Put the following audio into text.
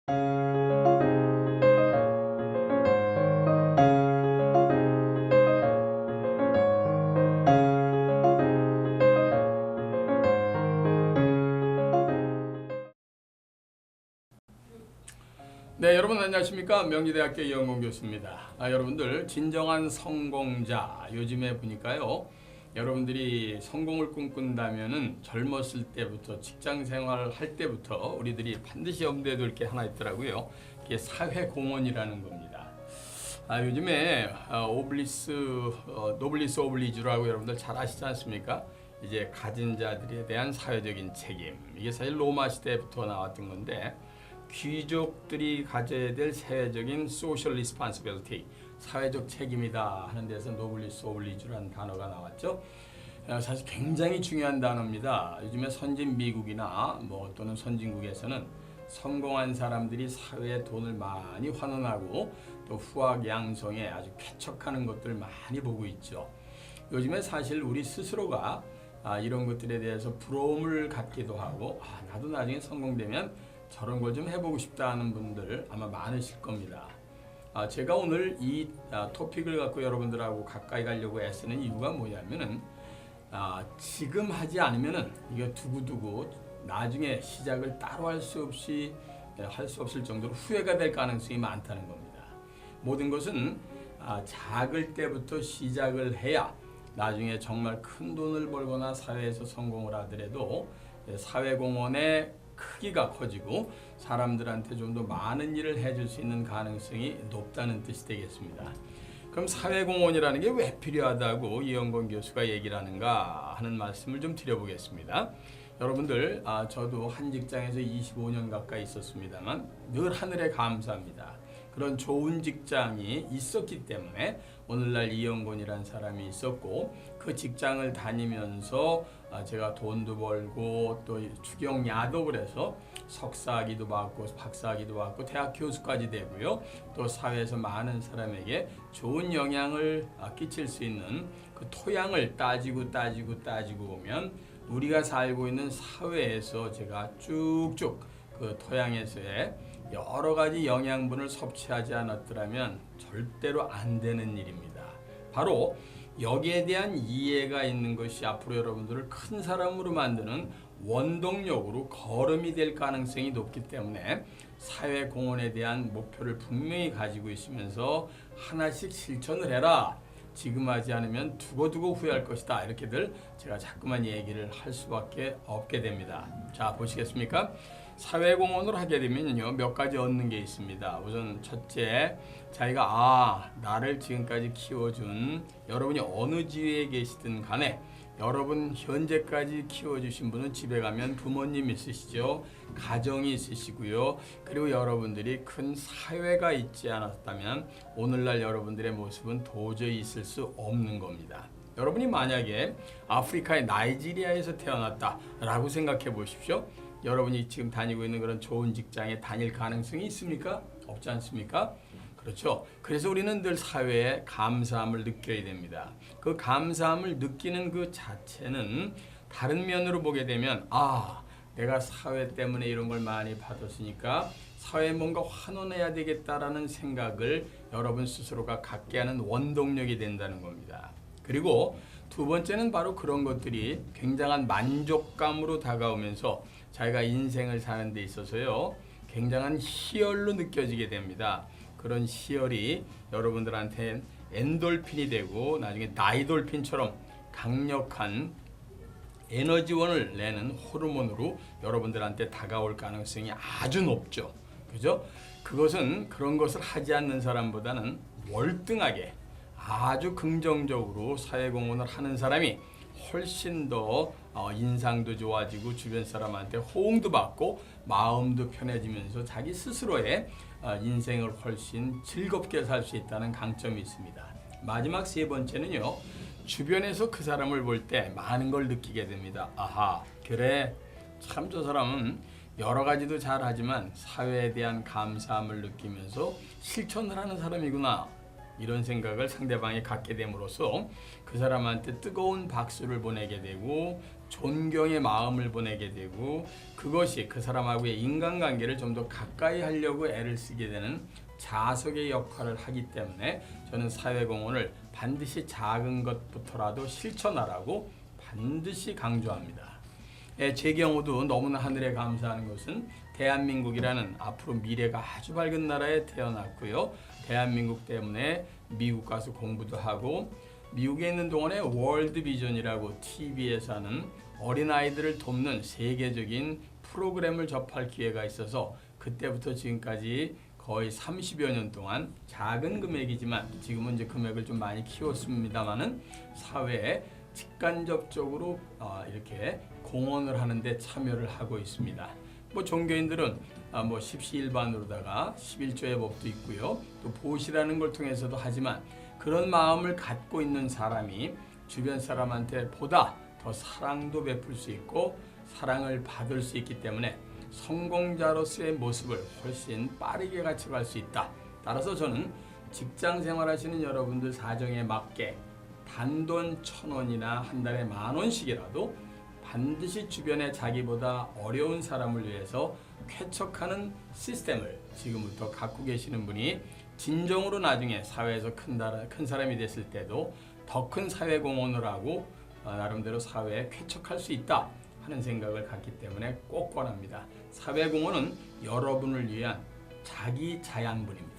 네, 여러분 안녕하십니까? 명지대학교 이영건 교수입니다. 여러분들 진정한 성공자, 요즘에 보니까요, 여러분들이 성공을 꿈꾼다면은 젊었을 때부터 직장 생활을 할 때부터 우리들이 반드시 염두에 둘 게 하나 있더라고요. 그게 사회공헌이라는 겁니다. 요즘에 노블리스 오블리주라고 여러분들 잘 아시지 않습니까? 이제 가진 자들에 대한 사회적인 책임. 이게 사실 로마 시대부터 나왔던 건데, 귀족들이 가져야 될 사회적인 social responsibility, 사회적 책임이다 하는 데서 노블리스 오블리주라는 단어가 나왔죠. 사실 굉장히 중요한 단어입니다. 요즘에 선진 미국이나 또는 선진국에서는 성공한 사람들이 사회에 돈을 많이 환원하고 또 후학 양성에 아주 쾌척하는 것들을 많이 보고 있죠. 요즘에 사실 우리 스스로가 이런 것들에 대해서 부러움을 갖기도 하고, 나도 나중에 성공되면 저런 걸 좀 해보고 싶다 하는 분들 아마 많으실 겁니다. 제가 오늘 이 토픽을 갖고 여러분들하고 가까이 가려고 애쓰는 이유가 뭐냐면은, 지금 하지 않으면은 이거 두고두고 나중에 시작을 따로 할 수 없을 정도로 후회가 될 가능성이 많다는 겁니다. 모든 것은 작을 때부터 시작을 해야 나중에 정말 큰 돈을 벌거나 사회에서 성공을 하더라도 사회공헌의 크기가 커지고 사람들한테 좀 더 많은 일을 해줄 수 있는 가능성이 높다는 뜻이 되겠습니다. 그럼 사회공헌이라는 게 왜 필요하다고 이영건 교수가 얘기를 하는가 하는 말씀을 좀 드려보겠습니다. 여러분들, 저도 한 직장에서 25년 가까이 있었습니다만 늘 하늘에 감사합니다. 그런 좋은 직장이 있었기 때문에 오늘날 이영건이라는 사람이 있었고, 그 직장을 다니면서 제가 돈도 벌고 또 추경야독을 해서 석사학위도 받고 박사학위도 받고 대학 교수까지 되고요. 또 사회에서 많은 사람에게 좋은 영향을 끼칠 수 있는 그 토양을 따지고 보면 우리가 살고 있는 사회에서 제가 쭉쭉 그 토양에서의 여러 가지 영양분을 섭취하지 않았더라면 절대로 안 되는 일입니다. 바로 여기에 대한 이해가 있는 것이 앞으로 여러분들을 큰 사람으로 만드는 원동력으로 걸음이 될 가능성이 높기 때문에 사회공헌에 대한 목표를 분명히 가지고 있으면서 하나씩 실천을 해라. 지금 하지 않으면 두고두고 후회할 것이다. 이렇게들 제가 자꾸만 얘기를 할 수밖에 없게 됩니다. 자, 보시겠습니까? 사회공헌을 하게 되면요, 몇 가지 얻는 게 있습니다. 우선 첫째, 자기가 나를 지금까지 키워준 여러분이 어느 지위에 계시든 간에 여러분 현재까지 키워주신 분은 집에 가면 부모님 있으시죠. 가정이 있으시고요. 그리고 여러분들이 큰 사회가 있지 않았다면 오늘날 여러분들의 모습은 도저히 있을 수 없는 겁니다. 여러분이 만약에 아프리카의 나이지리아에서 태어났다라고 생각해 보십시오. 여러분이 지금 다니고 있는 그런 좋은 직장에 다닐 가능성이 있습니까? 없지 않습니까? 그렇죠. 그래서 우리는 늘 사회에 감사함을 느껴야 됩니다. 그 감사함을 느끼는 그 자체는 다른 면으로 보게 되면 내가 사회 때문에 이런 걸 많이 받았으니까 사회에 뭔가 환원해야 되겠다라는 생각을 여러분 스스로가 갖게 하는 원동력이 된다는 겁니다. 그리고 두 번째는 바로 그런 것들이 굉장한 만족감으로 다가오면서 자기가 인생을 사는 데 있어서요, 굉장한 희열로 느껴지게 됩니다. 그런 희열이 여러분들한테 엔돌핀이 되고 나중에 다이돌핀처럼 강력한 에너지원을 내는 호르몬으로 여러분들한테 다가올 가능성이 아주 높죠. 그죠? 그것은 그런 것을 하지 않는 사람보다는 월등하게 아주 긍정적으로 사회공헌을 하는 사람이 훨씬 더 인상도 좋아지고 주변 사람한테 호응도 받고 마음도 편해지면서 자기 스스로의 인생을 훨씬 즐겁게 살 수 있다는 강점이 있습니다. 마지막 세 번째는요, 주변에서 그 사람을 볼 때 많은 걸 느끼게 됩니다. 그래, 참 저 사람은 여러 가지도 잘하지만 사회에 대한 감사함을 느끼면서 실천을 하는 사람이구나. 이런 생각을 상대방이 갖게 됨으로써 그 사람한테 뜨거운 박수를 보내게 되고 존경의 마음을 보내게 되고 그것이 그 사람하고의 인간관계를 좀 더 가까이 하려고 애를 쓰게 되는 자석의 역할을 하기 때문에 저는 사회공헌을 반드시 작은 것부터라도 실천하라고 반드시 강조합니다. 제 경우도 너무나 하늘에 감사하는 것은 대한민국이라는 앞으로 미래가 아주 밝은 나라에 태어났고요. 대한민국 때문에 미국 가서 공부도 하고 미국에 있는 동안에 월드 비전이라고 TV에서 하는 어린아이들을 돕는 세계적인 프로그램을 접할 기회가 있어서 그때부터 지금까지 거의 30여 년 동안 작은 금액이지만 지금은 이제 금액을 좀 많이 키웠습니다만은 사회에 직간접적으로 이렇게 공헌을 하는데 참여를 하고 있습니다. 뭐 종교인들은 뭐 십시일반으로다가 11조의 법도 있고요. 또 보시라는 걸 통해서도 하지만 그런 마음을 갖고 있는 사람이 주변 사람한테 보다 더 사랑도 베풀 수 있고 사랑을 받을 수 있기 때문에 성공자로서의 모습을 훨씬 빠르게 갖춰갈 수 있다. 따라서 저는 직장 생활하시는 여러분들 사정에 맞게 단돈 1,000원이나 한 달에 10,000원씩이라도 반드시 주변에 자기보다 어려운 사람을 위해서 쾌척하는 시스템을 지금부터 갖고 계시는 분이 진정으로 나중에 사회에서 큰 사람이 됐을 때도 더 큰 사회 공헌을 하고 나름대로 사회에 쾌척할 수 있다 하는 생각을 갖기 때문에 꼭 권합니다. 사회 공헌은 여러분을 위한 자기 자양분입니다.